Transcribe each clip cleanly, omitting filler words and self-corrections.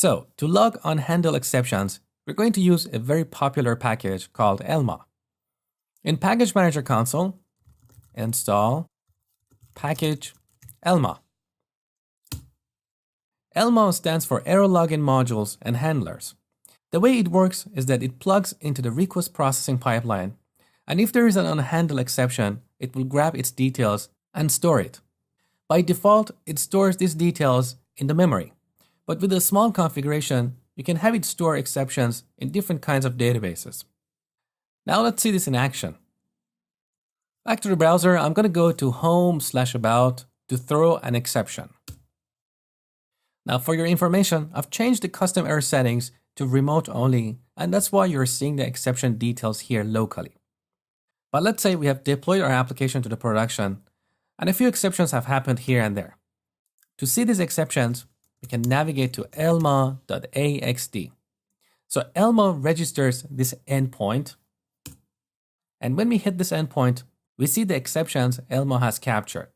So to log unhandled exceptions, we're going to use a very popular package called Elma. In Package Manager console, install package Elma. Elma stands for Error Login Modules and Handlers. The way it works is that it plugs into the request processing pipeline, and if there is an unhandled exception, it will grab its details and store it. By default, it stores these details in the memory, but with a small configuration, you can have it store exceptions in different kinds of databases. Now let's see this in action. Back to the browser, I'm going to go to home/about to throw an exception. Now for your information, I've changed the custom error settings to remote only, and that's why you're seeing the exception details here locally. But let's say we have deployed our application to the production, and a few exceptions have happened here and there. To see these exceptions, we can navigate to elma.axt. So Elma registers this endpoint, and when we hit this endpoint, we see the exceptions Elma has captured.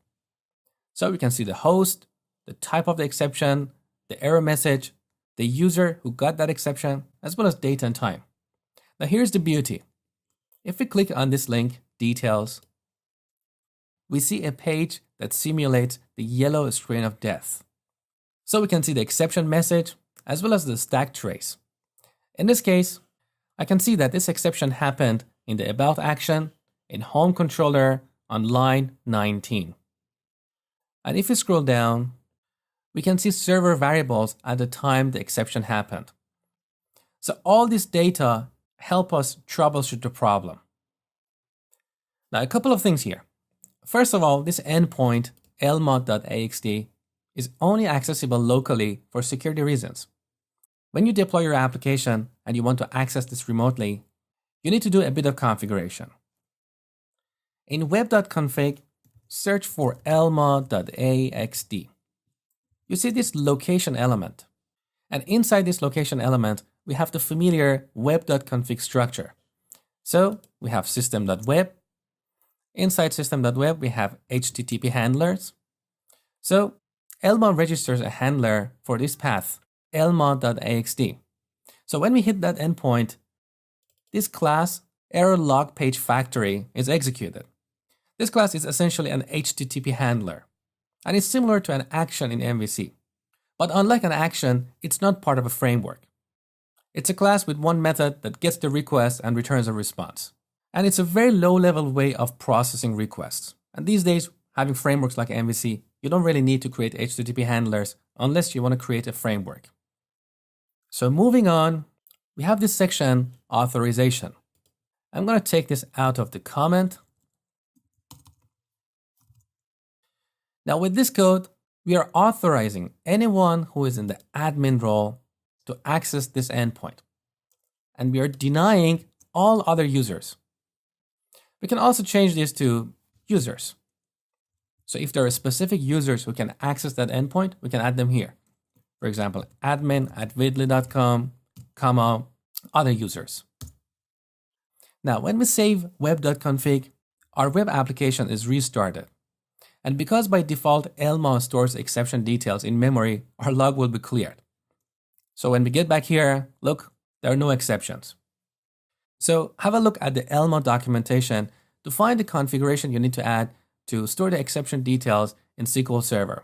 So we can see the host, the type of the exception, the error message, the user who got that exception, as well as date and time. Now here's the beauty. If we click on this link, details, we see a page that simulates the yellow screen of death. So we can see the exception message as well as the stack trace. In this case, I can see that this exception happened in the About action in Home Controller on line 19. And if we scroll down, we can see server variables at the time the exception happened. So all this data help us troubleshoot the problem. Now a couple of things here. First of all, this endpoint elma.axt is only accessible locally for security reasons. When you deploy your application and you want to access this remotely, you need to do a bit of configuration. In web.config, search for elma.axt. You see this location element. And inside this location element, we have the familiar web.config structure. So we have system.web. Inside system.web, we have HTTP handlers. So Elma registers a handler for this path, elma.axt. So when we hit that endpoint, this class, error log page factory, is executed. This class is essentially an HTTP handler, and it's similar to an action in MVC. But unlike an action, it's not part of a framework. It's a class with one method that gets the request and returns a response. And it's a very low-level way of processing requests. And these days, having frameworks like MVC, you don't really need to create HTTP handlers unless you want to create a framework. So moving on, we have this section, authorization. I'm going to take this out of the comment. Now with this code, we are authorizing anyone who is in the admin role to access this endpoint. And we are denying all other users. We can also change this to users. So if there are specific users who can access that endpoint, we can add them here. For example, admin@vidly.com, comma, other users. Now, when we save web.config, our web application is restarted. And because by default, Elma stores exception details in memory, our log will be cleared. So when we get back here, look, there are no exceptions. So have a look at the Elma documentation to find the configuration you need to add to store the exception details in SQL Server.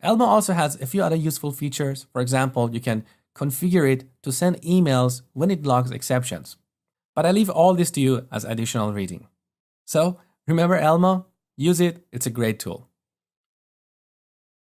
Elma also has a few other useful features. For example, you can configure it to send emails when it logs exceptions. But I leave all this to you as additional reading. So remember Elma? Use it, it's a great tool.